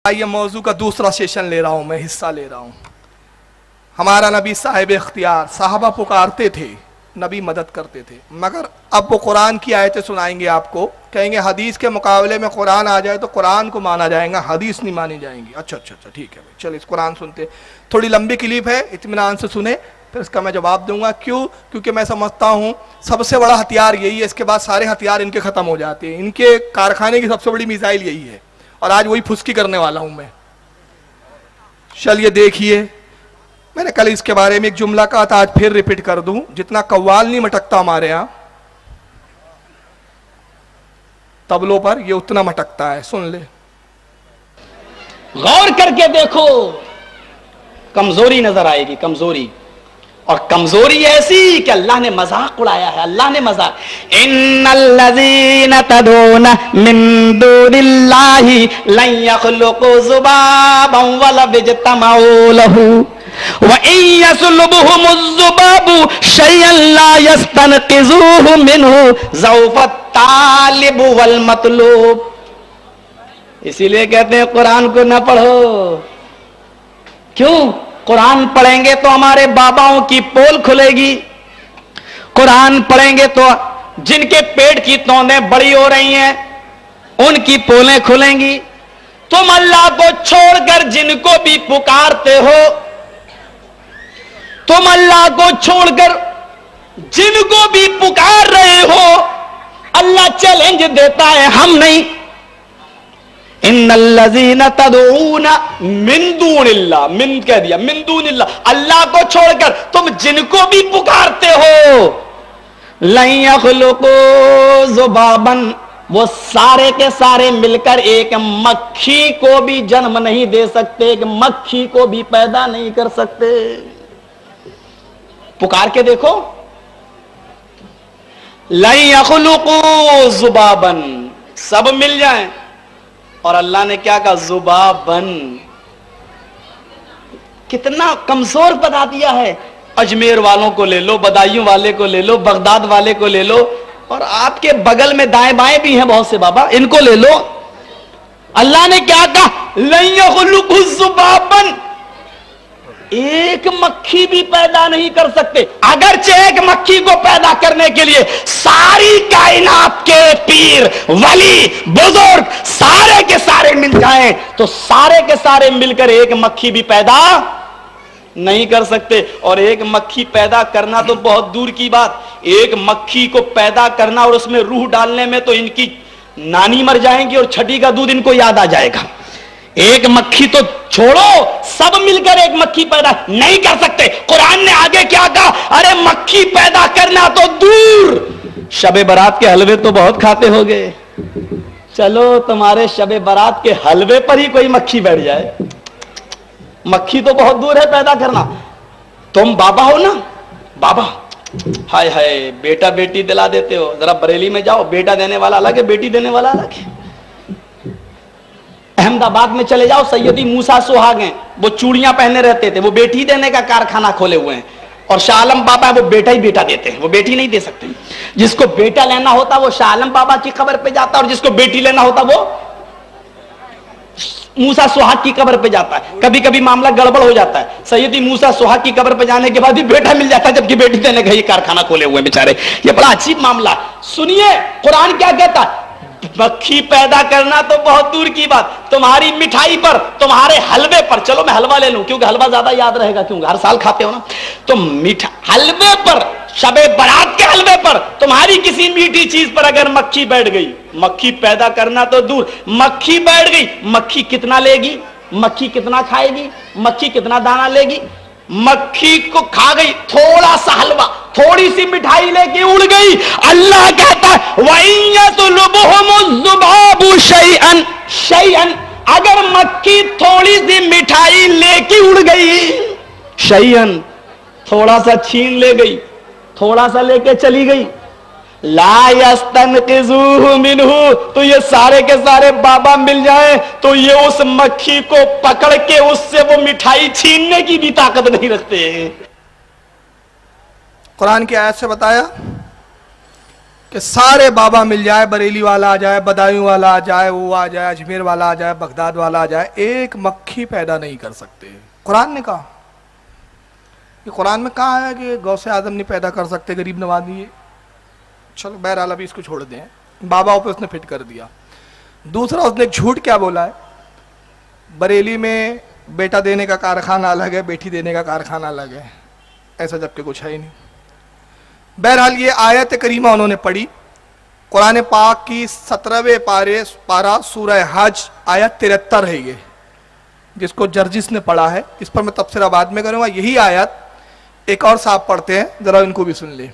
یہ موضوع کا دوسرا سیشن لے رہا ہوں، میں حصہ لے رہا ہوں۔ ہمارا نبی صاحب اختیار، صحابہ پکارتے تھے، نبی مدد کرتے تھے، مگر اب وہ قرآن کی آیتیں سنائیں گے آپ کو، کہیں گے حدیث کے مقابلے میں قرآن آ جائے تو قرآن کو مانا جائے گا، حدیث نہیں مانی جائیں گی۔ اچھا ٹھیک ہے بھائی، چلو اس قرآن سنتے، تھوڑی لمبی کلپ ہے، اطمینان سے سنیں، پھر اس کا میں جواب دوں گا۔ کیونکہ میں سمجھتا ہوں سب سے بڑا ہتھیار یہی ہے، اس کے بعد سارے ہتھیار ان کے ختم ہو جاتے ہیں، ان کے کارخانے کی سب سے بڑی میزائل یہی ہے، اور آج وہی پھسکی کرنے والا ہوں میں۔ چلیے دیکھیے، میں نے کل اس کے بارے میں ایک جملہ کہا تھا، آج پھر ریپیٹ کر دوں، جتنا قوال نہیں مٹکتا ہمارے ہاں تبلوں پر، یہ اتنا مٹکتا ہے، سن لے۔ غور کر کے دیکھو، کمزوری نظر آئے گی، کمزوری، اور کمزوری ایسی کہ اللہ نے مذاق اڑایا ہے، اللہ نے مذاق۔ ان الذین تدعون من دون اللہ لن یخلقوا ذبابا ولو اجتمعوا لہ وَإِن يَسْلُبْهُمُ الذُّبَابُ شَيْئًا لَا يَسْتَنْقِذُوهُ مِنْهُ ضَعْفَ الطَّالِبُ وَالْمَطْلُوبُ۔ اسی لیے کہتے ہیں قرآن کو نہ پڑھو۔ کیوں؟ قرآن پڑھیں گے تو ہمارے باباؤں کی پول کھلے گی، قرآن پڑھیں گے تو جن کے پیٹ کی توندیں بڑی ہو رہی ہیں ان کی پولیں کھلیں گی۔ تم اللہ کو چھوڑ کر جن کو بھی پکارتے ہو، تم اللہ کو چھوڑ کر جن کو بھی پکار رہے ہو، اللہ چیلنج دیتا ہے، ہم نہیں۔ ان الذین تدعون من دون اللہ، من کہہ دیا، من دون اللہ، اللہ کو چھوڑ کر تم جن کو بھی پکارتے ہو، لن یخلقوا ذبابا، وہ سارے کے سارے مل کر ایک مکھی کو بھی جنم نہیں دے سکتے، ایک مکھی کو بھی پیدا نہیں کر سکتے۔ پکار کے دیکھو، لن یخلقوا ذبابا، سب مل جائیں، اور اللہ نے کیا کہا؟ ذبابن، کتنا کمزور بتا دیا ہے۔ اجمیر والوں کو لے لو، بدایوں والے کو لے لو، بغداد والے کو لے لو، اور آپ کے بغل میں دائیں بائیں بھی ہیں بہت سے بابا، ان کو لے لو۔ اللہ نے کیا کہا؟ لن یخلقوا ذبابا، ایک مکھی بھی پیدا نہیں کر سکتے۔ اگرچہ ایک مکھی کو پیدا کرنے کے لیے ساری کائنات کے پیر، ولی، بزرگ سارے کے سارے مل جائیں تو سارے کے سارے مل کر ایک مکھی بھی پیدا نہیں کر سکتے۔ اور ایک مکھی پیدا کرنا تو بہت دور کی بات، ایک مکھی کو پیدا کرنا اور اس میں روح ڈالنے میں تو ان کی نانی مر جائیں گی اور چھٹی کا دودھ ان کو یاد آ جائے گا۔ ایک مکھی تو چھوڑو، سب مل کر ایک مکھی پیدا نہیں کر سکتے۔ قرآن نے آگے کیا کہا؟ ارے مکھی پیدا کرنا تو دور، شب برات کے حلوے تو بہت کھاتے ہوگے، چلو تمہارے شب برات کے حلوے پر ہی کوئی مکھی بیٹھ جائے، مکھی تو بہت دور ہے پیدا کرنا۔ تم بابا ہو نا، بابا ہائے ہائے بیٹا بیٹی دلا دیتے ہو، ذرا بریلی میں جاؤ، بیٹا دینے والا الگ ہے، بیٹی دینے والا الگ ہے۔ احمد آباد میں چلے جاؤ، سیدی موسیٰ سہاگ ہیں، وہ چوڑیاں پہنے رہتے تھے، وہ بیٹی دینے کا کارخانہ کھولے ہوئے ہیں، اور شاہ عالم بابا وہ بیٹا ہی بیٹا دیتے ہیں، وہ بیٹی نہیں دے سکتے۔ جس کو بیٹا لینا ہوتا وہ شاہ عالم بابا کی قبر پہ جاتا، اور جس کو بیٹی لینا ہوتا وہ موسیٰ سہاگ کی قبر پہ جاتا ہے۔ کبھی کبھی معاملہ گڑبڑ ہو جاتا ہے، سیدی موسیٰ سہاگ کی قبر پہ جانے کے بعد بھی بیٹا مل جاتا ہے، جبکہ بیٹی دینے کا یہ کارخانہ کھولے ہوئے بیچارے۔ یہ بڑا عجیب معاملہ۔ سنیے قرآن کیا کہتا ہے؟ مکھی پیدا کرنا تو بہت دور کی بات، تمہاری مٹھائی پر، تمہارے حلوے پر، چلو میں حلوہ لے لوں کیونکہ حلوہ زیادہ یاد رہے گا، کیونکہ ہر سال کھاتے ہو نا، تو حلوے پر، شب برات کے حلوے پر، تمہاری کسی میٹھی چیز پر اگر مکھی بیٹھ گئی، مکھی پیدا کرنا تو دور، مکھی بیٹھ گئی، مکھی کتنا لے گی؟ مکھی کتنا کھائے گی؟ مکھی کتنا دانہ لے گی؟ مکھی کو کھا گئی، تھوڑا سا حلوہ، تھوڑی سی مٹھائی لے کے اڑ گئی۔ اللہ کہتا ہے وَإِن يَطْلُبْهُمُ الذُّبَابُ شَيْئًا شَيْئًا، اگر مکھی تھوڑی سی مٹھائی لے کے اڑ گئی، شَيْئًا تھوڑا سا چھین لے گئی، تھوڑا سا لے کے چلی گئی، لا یستنقذوہ منہ، تو یہ سارے کے سارے بابا مل جائیں تو یہ اس مکھی کو پکڑ کے اس سے وہ مٹھائی چھیننے کی بھی طاقت نہیں رکھتے۔ قرآن کی آیت سے بتایا کہ کہ سارے بابا مل جائے، بریلی والا آ جائے، بدایوں والا آ جائے، وہ آ جائے، اجمیر والا آ جائے، بغداد والا آ جائے، ایک مکھی پیدا نہیں کر سکتے. قرآن نے کہا، یہ قرآن میں کہا ہے کہ غوث اعظم نہیں پیدا کر سکتے، غریب نواز نہیں. چلو بہرحال ابھی اس کو چھوڑ دیں، بابا پہ اس نے فٹ کر دیا. دوسرا اس نے جھوٹ کیا بولا ہے، بریلی میں بیٹا دینے کا کارخانہ الگ ہے، بیٹی دینے کا کارخانہ الگ ہے، ایسا جب کہ کچھ ہے ہی نہیں. بہرحال یہ آیت کریمہ انہوں نے پڑھی، قرآن پاک کی 17ویں پارہ سورہ حج آیت 73 ہے یہ، جس کو جرجس نے پڑھا ہے. اس پر میں تبصرہ بعد میں کروں گا. یہی آیت ایک اور صاحب پڑھتے ہیں، ذرا ان کو بھی سن لیں.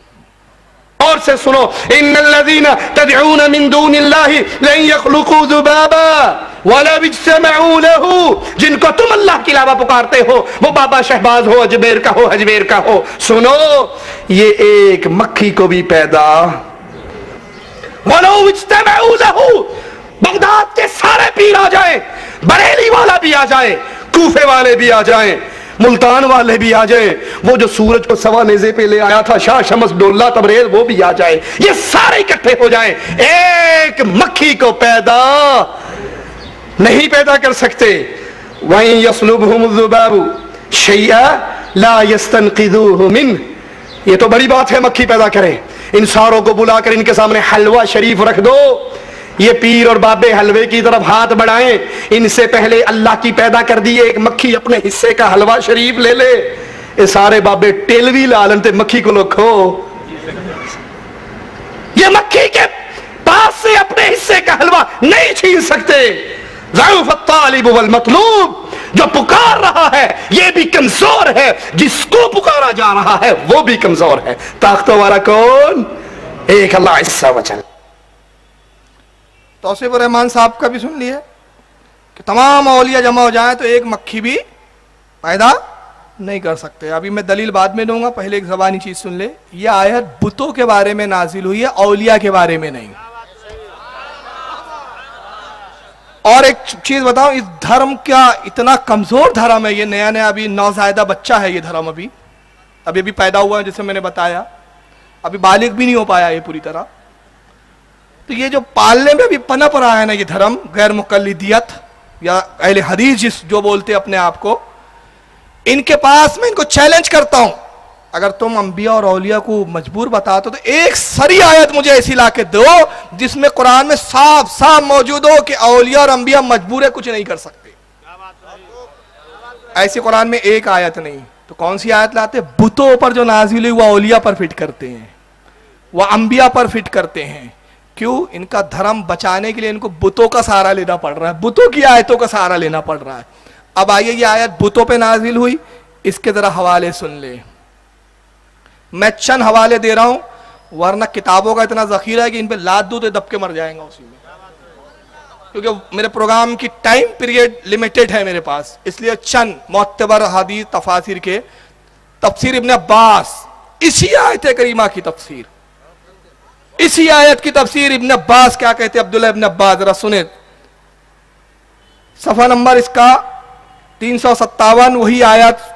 اور سے سنو، ان الذین تدعون من دون اللہ لن یخلقوا ذبابا ولو اجتمعوا له، جن کو تم اللہ کے علاوہ پکارتے ہو، وہ بابا شہباز ہو، اجمیر کا ہو، اجمیر کا ہو، سنو یہ ایک مکھی کو بھی پیدا ولو اجتمعوا له، بغداد کے سارے پیر آ جائیں، بریلی والا بھی آ جائے، کوفے والے بھی آ جائیں، ملتان والے بھی آ جائیں، وہ جو سورج کو سوا نیزے پہ لے آیا تھا شاہ شمس ڈولہ تبریز، وہ بھی آ جائے، یہ سارے اکٹھے ہو جائیں، ایک مکھی کو پیدا نہیں پیدا کر سکتے. وَإِن يَسْلُبْهُمُ الذُّبَابُ شَيْئًا لَا يَسْتَنْقِذُوهُ مِنْهُ. یہ تو بڑی بات ہے مکھی پیدا کرے. ان ساروں کو بلا کر ان کے سامنے حلوہ شریف رکھ دو، یہ پیر اور بابے حلوے کی طرف ہاتھ بڑھائیں، ان سے پہلے اللہ کی پیدا کر دی ایک مکھی اپنے حصے کا حلوہ شریف لے لے. یہ سارے بابے ٹیلوی لالن تے مکھی کو لکھو، یہ مکھی کے پاس سے اپنے حصے کا حلوہ نہیں چھین سکتے. ضعف الطالب والمطلوب، جو پکار رہا ہے یہ بھی کمزور ہے، جس کو پکارا جا رہا ہے وہ بھی کمزور ہے. طاقتوں والا کون؟ ایک اللہ عز و جل. توصیف الرحمان صاحب کا بھی سن لیا کہ تمام اولیاء جمع ہو جائیں تو ایک مکھی بھی پیدا نہیں کر سکتے. ابھی میں دلیل بعد میں دوں گا، پہلے ایک زبانی چیز سن لے. یہ آیت بتوں کے بارے میں نازل ہوئی ہے، اولیاء کے بارے میں نہیں. اور ایک چیز بتاؤں، اس دھرم کا اتنا کمزور دھرم ہے، یہ نیا نیا ابھی نوزائیدہ بچہ ہے یہ دھرم، ابھی پیدا ہوا ہے، جیسے میں نے بتایا، ابھی بالغ بھی نہیں ہو پایا یہ پوری طرح. تو یہ جو پالنے میں بھی پنپ رہا ہے نا یہ دھرم، غیر مقلدیت یا اہل حدیث جو بولتے اپنے آپ کو، ان کے پاس میں ان کو چیلنج کرتا ہوں، اگر تم انبیاء اور اولیاء کو مجبور بتاتے تو ایک سری آیت مجھے ایسی لا کے دو جس میں قرآن میں صاف صاف موجود ہو کہ اولیاء اور انبیاء مجبور ہے، کچھ نہیں کر سکتے. ایسی قرآن میں ایک آیت نہیں. تو کون سی آیت لاتے؟ بتوں پر جو نازل ہوئی وہ اولیاء پر فٹ کرتے ہیں، وہ انبیاء پر فٹ کرتے ہیں. کیوں؟ ان کا دھرم بچانے کے لیے ان کو بتوں کا سہارا لینا پڑ رہا ہے، بتوں کی آیتوں کا سہارا لینا پڑ رہا ہے. اب آئیے یہ آیت بتوں پہ نازل ہوئی، اس کے ذرا حوالے سن لے. میں چند حوالے دے رہا ہوں، ورنہ کتابوں کا اتنا ذخیرہ ہے کہ ان پہ لاد دو تو دب کے مر جائیں گا اسی میں، کیونکہ میرے پروگرام کی ٹائم پیریڈ لیمیٹڈ ہے میرے پاس. اس لیے چند معتبر حدیث تفاسیر کے، تفسیر ابن عباس، اسی آیت کریمہ کی تفسیر، اسی آیت کی تفسیر ابن عباس کیا کہتے ہیں، عبداللہ ابن عباس، ذرا سنیں. صفحہ نمبر اس کا 357، وہی آیت،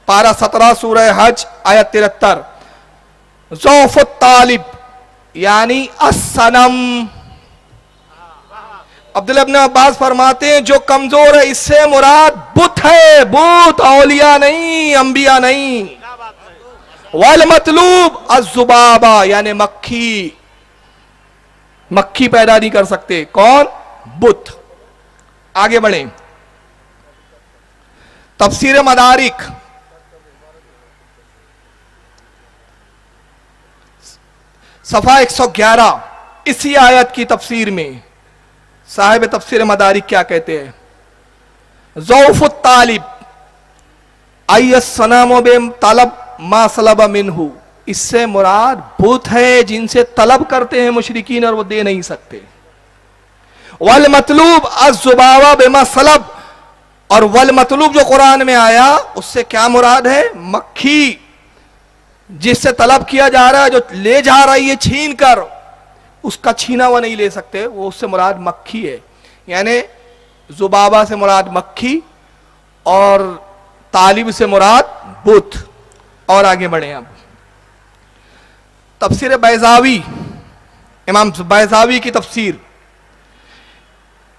پارہ 17 سورہ حج آیت 73. ضعف الطالب یعنی الصنم. عبداللہ ابن عباس فرماتے ہیں جو کمزور ہے اس سے مراد بت ہے، بت، اولیاء نہیں، انبیاء نہیں. والمطلوب الذبابہ یعنی مکھی، مکھی پیدا نہیں کر سکتے. کون؟ بت. آگے بڑھیں، تفسیر مدارک صفحہ 111، اسی آیت کی تفسیر میں صاحب تفسیر مدارک کیا کہتے ہیں؟ ضعف الطالب ای الصنم بے طلب ما صلب منہ، اس سے مراد بت ہے جن سے طلب کرتے ہیں مشرکین اور وہ دے نہیں سکتے. والمطلوب الذبابہ بما صلب، اور والمطلوب جو قرآن میں آیا اس سے کیا مراد ہے؟ مکھی، جس سے طلب کیا جا رہا ہے، جو لے جا رہی ہے چھین کر، اس کا چھینا ہوا نہیں لے سکتے، وہ اس سے مراد مکھی ہے. یعنی ذبابہ سے مراد مکھی اور طالب سے مراد بت. اور آگے بڑھیں اب تفسیر بیضاوی امام بیضاوی کی تفسیر،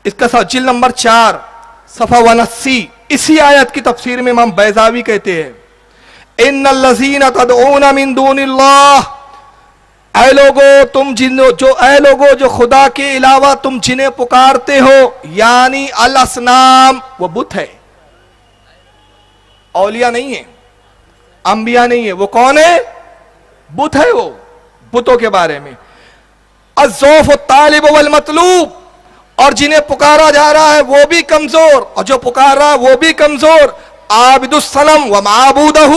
اس کا جلد نمبر 4 صفحہ 180، اسی آیت کی تفسیر میں امام بیضاوی کہتے ہیں ان الذین تدعون من دون اللہ، اے لوگو جو خدا کے علاوہ تم جنہیں پکارتے ہو، یعنی الاصنام، وہ بت ہے، اولیاء نہیں ہے، انبیاء نہیں ہے، وہ کون ہے؟ بت ہے، وہ بتوں کے بارے میں الضعف الطالب والمطلوب، اور جنہیں پکارا جا رہا ہے وہ بھی کمزور، اور جو پکار رہا ہے وہ بھی کمزور، عابد الصنم ومعبودہ،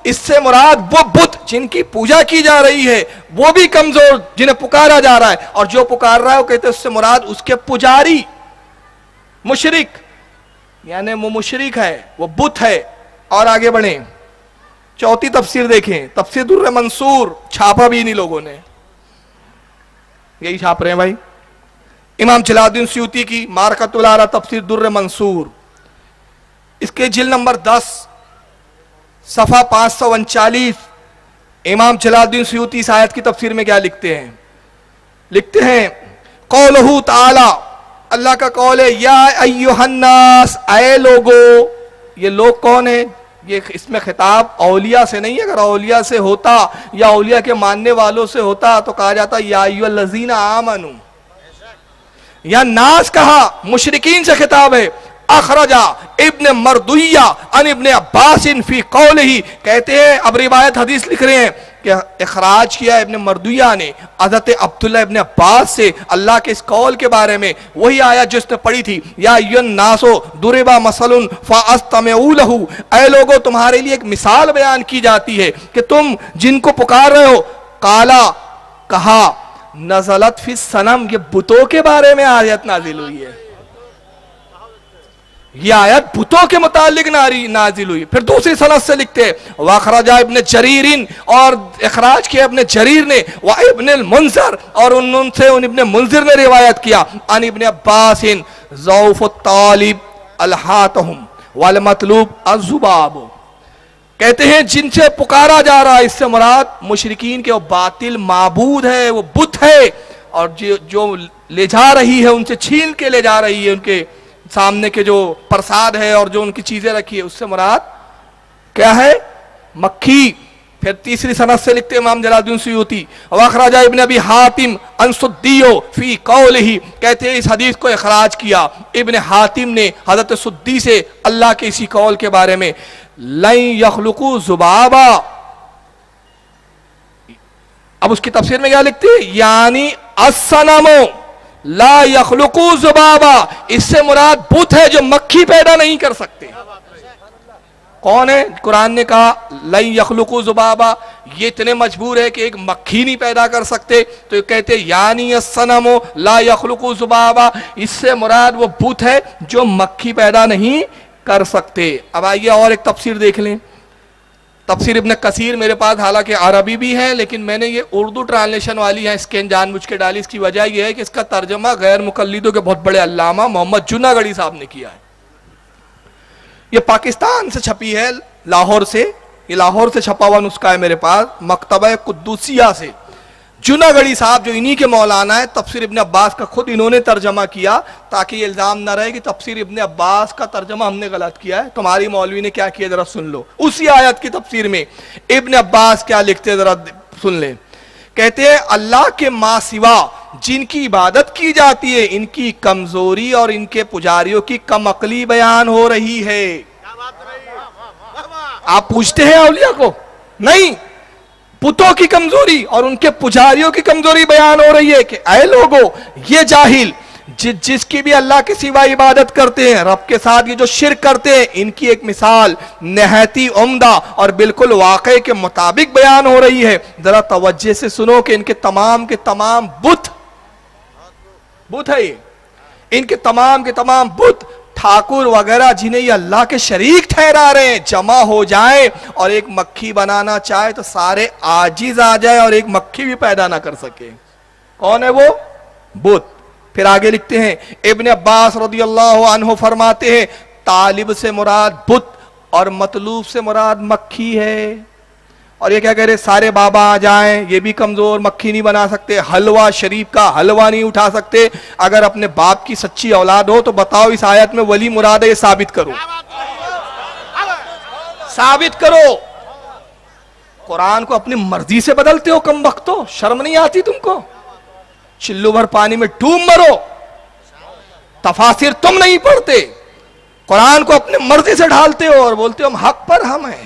اس سے مراد وہ بت جن کی پوجا کی جا رہی ہے وہ بھی کمزور جنہیں پکارا جا رہا ہے، اور جو پکار رہا ہے وہ کہتے ہیں اس سے مراد اس کے پجاری، مشرک، یعنی وہ مشرک ہے، وہ بت ہے۔ اور آگے بڑھیں، چوتھی تفسیر دیکھیں، تفسیر در منصور، چھاپا بھی انہی لوگوں نے، یہی چھاپ رہے ہیں بھائی، امام جلال الدین سیوطی کی معرکۃ العریٰ تفسیر در منصور، اس کے جلد نمبر 10 صفحہ 539، امام جلال الدین سیوطی اس آیت کی تفسیر میں کیا لکھتے ہیں قولہ تعالی، اللہ کا قول ہے یا ایہا الناس، اے لوگو، یہ لوگ کون ہیں؟ یہ اس میں خطاب اولیاء سے نہیں ہے، اگر اولیاء سے ہوتا یا اولیاء کے ماننے والوں سے ہوتا تو کہا جاتا یا ایہا الذین آمنوا، یا ناس کہا، مشرکین سے خطاب ہے۔ اخرجا ابن مردویہ ان ابن عباس فی قولہ، کہتے ہیں اب روایت حدیث لکھ رہے ہیں کہ اخراج کیا ابن مردویہ نے حضرت عبداللہ ابن عباس سے اللہ کے اس قول کے بارے میں، وہی آیت جو اس نے پڑھی تھی یا ایھا الناس ضرب مثل فاستمعوا لہ، اے لوگو تمہارے لیے ایک مثال بیان کی جاتی ہے کہ تم جن کو پکار رہے ہو، قالا کہا، نزلت فی الصنم، یہ بتوں کے بارے میں آیت نازل ہوئی ہے، یہ آیت بتوں کے متعلق نازل ہوئی۔ پھر دوسری سند سے لکھتے ہیں وَأَخْرَجَ ابن جریر، اور اخراج کیا ابن جریر نے، وَابن المنذر، اور ان سے ابن منذر نے روایت کیا، عن ابن عباس ضعف الطالب الہاتہم والمطلوب الذباب، کہتے ہیں جن سے پکارا جا رہا ہے اس سے مراد مشرکین کے وہ باطل معبود ہے، وہ بت ہے، اور جو لے جا رہی ہے ان سے چھین کے لے جا رہی ہے، ان کے سامنے کے جو پرساد ہے اور جو ان کی چیزیں رکھی ہے اس سے مراد کیا ہے؟ مکھی۔ پھر تیسری سند سے لکھتے امام جلال الدین سیوطی واخرج ابن ابی حاتم عن سدی فی قولہ، کہتے ہیں اس حدیث کو اخراج کیا ابن حاتم نے حضرت سدی سے اللہ کے اسی قول کے بارے میں، لن یخلقوا ذبابا، اب اس کی تفسیر میں کیا لکھتے ہیں؟ یعنی الصنم لا یخلقوا ذبابا، اس سے مراد بت ہے جو مکھی پیدا نہیں کر سکتے۔ کون ہے؟ قرآن نے کہا لن یخلقوا ذبابا، یہ اتنے مجبور ہے کہ ایک مکھی نہیں پیدا کر سکتے، تو یہ کہتے یعنی الصنم لا یخلقوا ذبابا، اس سے مراد وہ بت ہے جو مکھی پیدا نہیں کر سکتے۔ اب آئیے اور ایک تفسیر دیکھ لیں، تفسیر ابن کثیر میرے پاس حالانکہ عربی بھی ہے لیکن میں نے یہ اردو ٹرانسلیشن والی ہے اسکین جان بوجھ کے ڈالی، اس کی وجہ یہ ہے کہ اس کا ترجمہ غیر مقلدوں کے بہت بڑے علامہ محمد جناگڑھی صاحب نے کیا ہے، یہ پاکستان سے چھپی ہے، لاہور سے، یہ لاہور سے چھپا ہوا نسخہ ہے میرے پاس، مکتبہ قدوسیہ سے، جناگڑھی صاحب جو انہی کے مولانا ہے، تفسیر ابن عباس کا خود انہوں نے ترجمہ کیا تاکہ یہ الزام نہ رہے کہ تفسیر ابن عباس کا ترجمہ ہم نے غلط کیا ہے، تمہاری مولوی نے کیا کیا ذرا سن لو۔ اسی آیت کی تفسیر میں ابن عباس کیا لکھتے ذرا سن لیں، کہتے ہیں اللہ کے ماں سوا جن کی عبادت کی جاتی ہے ان کی کمزوری اور ان کے پجاریوں کی کم عقلی بیان ہو رہی ہے۔ آپ پوچھتے ہیں اولیاء کو؟ نہیں، بتوں کی کمزوری اور ان کے پجاریوں کی کمزوری بیان ہو رہی ہے کہ اے لوگو، یہ جاہل جس کی بھی اللہ کے سوا عبادت کرتے ہیں، رب کے ساتھ یہ جو شرک کرتے ہیں، ان کی ایک مثال نہایتی عمدہ اور بالکل واقعے کے مطابق بیان ہو رہی ہے۔ ذرا توجہ سے سنو کہ ان کے تمام بت ہے، یہ ان کے تمام بت ٹھاکر وغیرہ جنہیں یہ اللہ کے شریک ٹھہرا رہے ہیں جمع ہو جائیں اور ایک مکھی بنانا چاہے تو سارے عاجز آ جائے اور ایک مکھی بھی پیدا نہ کر سکے۔ کون ہے وہ؟ بت۔ پھر آگے لکھتے ہیں ابن عباس رضی اللہ عنہ فرماتے ہیں طالب سے مراد بت اور مطلوب سے مراد مکھی ہے۔ اور یہ کیا کہہ رہے سارے بابا آ جائیں یہ بھی کمزور مکھی نہیں بنا سکتے, حلوہ شریف کا حلوہ نہیں اٹھا سکتے. اگر اپنے باپ کی سچی اولاد ہو تو بتاؤ اس آیت میں ولی مراد ہے, یہ ثابت کرو, ثابت کرو. قرآن کو اپنی مرضی سے بدلتے ہو کم وقتو, شرم نہیں آتی تم کو؟ چلو بھر پانی میں ڈوب مرو, تفاسیر تم نہیں پڑھتے, قرآن کو اپنے مرضی سے ڈھالتے ہو اور بولتے ہو ہم حق پر ہم ہیں.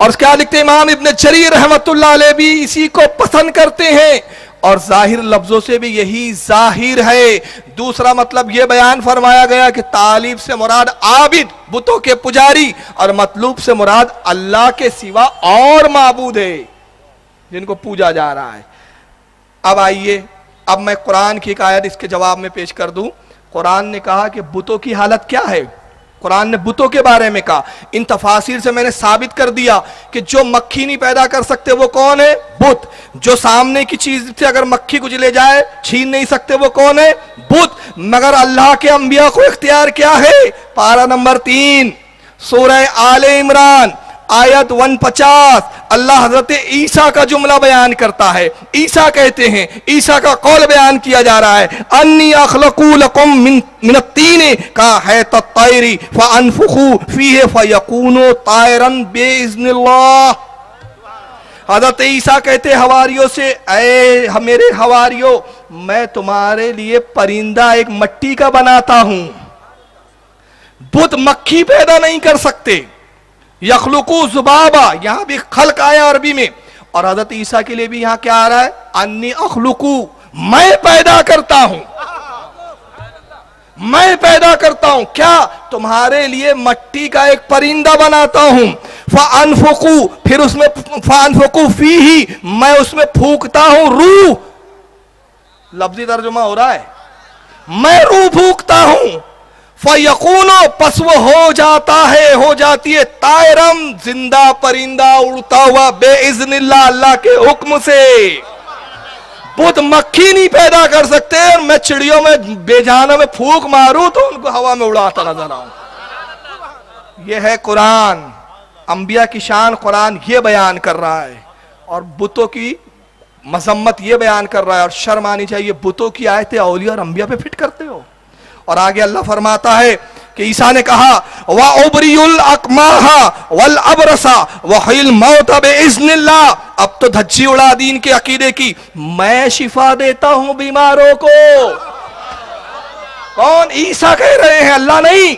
اور کیا لکھتے امام ابن جریر رحمت اللہ علیہ بھی اسی کو پسند کرتے ہیں, اور ظاہر لفظوں سے بھی یہی ظاہر ہے. دوسرا مطلب یہ بیان فرمایا گیا کہ طالب سے مراد عابد بتوں کے پجاری, اور مطلوب سے مراد اللہ کے سوا اور معبود ہے جن کو پوجا جا رہا ہے. اب آئیے, اب میں قرآن کی ایک آیت اس کے جواب میں پیش کر دوں. قرآن نے کہا کہ بتوں کی حالت کیا ہے, قرآن نے بتوں کے بارے میں کہا. ان تفاسیر سے میں نے ثابت کر دیا کہ جو مکھی نہیں پیدا کر سکتے وہ کون ہے؟ بت. جو سامنے کی چیز سے اگر مکھی کچھ لے جائے چھین نہیں سکتے وہ کون ہے؟ بت. مگر اللہ کے انبیاء کو اختیار کیا ہے؟ پارہ نمبر 3 سورہ آل عمران آیت 150 اللہ حضرت عیسیٰ کا جملہ بیان کرتا ہے. عیسیٰ کہتے ہیں, عیسیٰ کا قول بیان کیا جا رہا ہے, انی اخلقو لکم من الطین کہیت الطیر فانفخو فیہ فیکونو طائرا باذن اللہ. حضرت عیسیٰ کہتے حواریوں سے, اے میرے حواریوں میں تمہارے لیے پرندہ ایک مٹی کا بناتا ہوں. بت مکھی پیدا نہیں کر سکتے. یخلقو ذبابا, یہاں بھی خلق آیا عربی میں, اور حضرت عیسیٰ کے لیے بھی یہاں کیا آ رہا ہے؟ انی اخلقو, میں پیدا کرتا ہوں, میں پیدا کرتا ہوں. کیا؟ تمہارے لیے مٹی کا ایک پرندہ بناتا ہوں. فانفقو, پھر اس میں فانفقو فیہ, میں اس میں پھونکتا ہوں روح. لفظی ترجمہ ہو رہا ہے, میں روح پھونکتا ہوں. فَيَقُونُ, پس وہ ہو جاتا ہے, ہو جاتی ہے, طائرم, زندہ پرندہ اڑتا ہوا, بے اذن اللہ, اللہ کے حکم سے. بت مکھی نہیں پیدا کر سکتے, اور میں چڑیوں میں بے جانوں میں پھونک ماروں تو ان کو ہوا میں اڑاتا نظر آؤں. یہ ہے قرآن, انبیاء کی شان قرآن یہ بیان کر رہا ہے, اور بتوں کی مذمت یہ بیان کر رہا ہے. اور شرم آنی چاہیے, بتوں کی آیتیں اولیاء اور انبیاء پہ فٹ کرتے ہو. اور آگے اللہ فرماتا ہے کہ عیسیٰ نے کہا وَأُبْرِئُ الْأَكْمَاهَ وَالْأَبْرَصَ وَحْيِي الْمَوْتَ بِإِذْنِ اللَّهِ. اب تو دھجی اڑا دین کے عقیدے کی, میں شفا دیتا ہوں بیماروں کو. کون؟ عیسیٰ کہہ رہے ہیں, اللہ نہیں.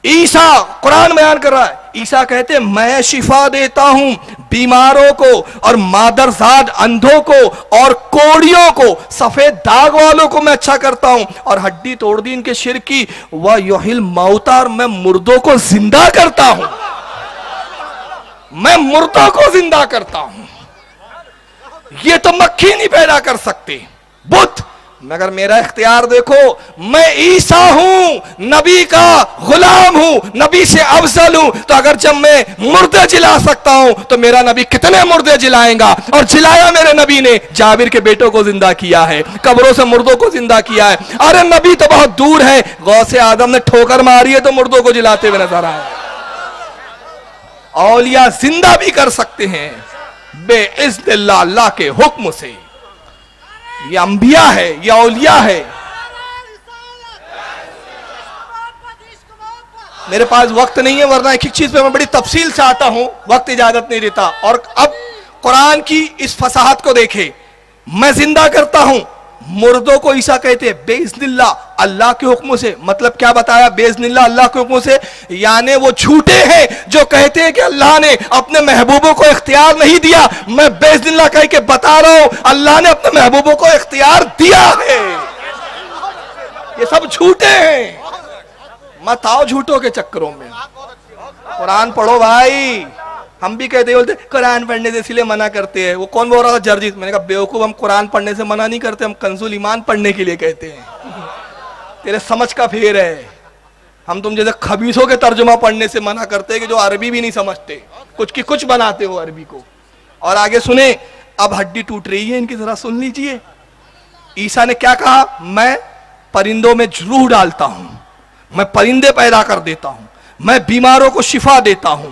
عیسیٰ قرآن بیان کر رہا ہے, عیسیٰ کہتے ہیں میں شفا دیتا ہوں بیماروں کو, اور مادرزاد اندھوں کو, اور کوڑیوں کو, سفید داغ والوں کو میں اچھا کرتا ہوں, اور ہڈی توڑ دین کے شرکی وَيُحْيِي الْمَوْتَى, اور میں مردوں کو زندہ کرتا ہوں, میں مردوں کو زندہ کرتا ہوں. یہ تو مکھی نہیں پیدا کر سکتے بت, مگر میرا اختیار دیکھو, میں عیسیٰ ہوں, نبی کا غلام ہوں, نبی سے افضل ہوں. تو اگر جب میں مردے جلا سکتا ہوں تو میرا نبی کتنے مردے جلائیں گا؟ اور جلایا میرے نبی نے, جابر کے بیٹوں کو زندہ کیا ہے, قبروں سے مردوں کو زندہ کیا ہے. ارے نبی تو بہت دور ہے, غوث اعظم نے ٹھوکر ماری ہے تو مردوں کو جلاتے ہوئے نظر آئے. اولیاء زندہ بھی کر سکتے ہیں بے اذن اللہ, اللہ کے حکم سے. یہ انبیاء ہے, یہ اولیاء ہے. میرے پاس وقت نہیں ہے, ورنہ ایک ایک چیز پہ میں بڑی تفصیل سے آتا ہوں, وقت اجازت نہیں دیتا. اور اب قرآن کی اس فصاحت کو دیکھیں, میں زندہ کرتا ہوں, مردوں کو عیسیٰ کہتے ہیں بے اذن اللہ, اللہ کے حکم سے. مطلب کیا بتایا؟ بے اذن اللہ, اللہ کے حکم سے. یعنی وہ جھوٹے ہیں جو کہتے ہیں کہ اللہ نے اپنے محبوبوں کو اختیار نہیں دیا. میں بے اذن اللہ کہہ کے بتا رہا ہوں, اللہ نے اپنے محبوبوں کو اختیار دیا ہے. یہ سب جھوٹے ہیں, مت آؤ جھوٹوں کے چکروں میں. قرآن پڑھو بھائی. ہم بھی کہتے ہیں, بولتے قرآن پڑھنے سے اس لیے منع کرتے ہیں. وہ کون بول رہا تھا؟ جرجیت. میں نے کہا بیوقوف, ہم قرآن پڑھنے سے منع نہیں کرتے, ہم کنز الایمان پڑھنے کے لیے کہتے ہیں. تیرے سمجھ کا پھیر ہے. ہم تم جیسے خبیثوں کے ترجمہ پڑھنے سے منع کرتے ہیں کہ جو عربی بھی نہیں سمجھتے, کچھ کی کچھ بناتے ہو عربی کو. اور آگے سنیں, اب ہڈی ٹوٹ رہی ہے ان کی, ذرا سن لیجئے. عیسیٰ نے کیا کہا؟ میں پرندوں میں روح ڈالتا ہوں, میں پرندے پیدا کر دیتا ہوں, میں بیماروں کو شفا دیتا ہوں,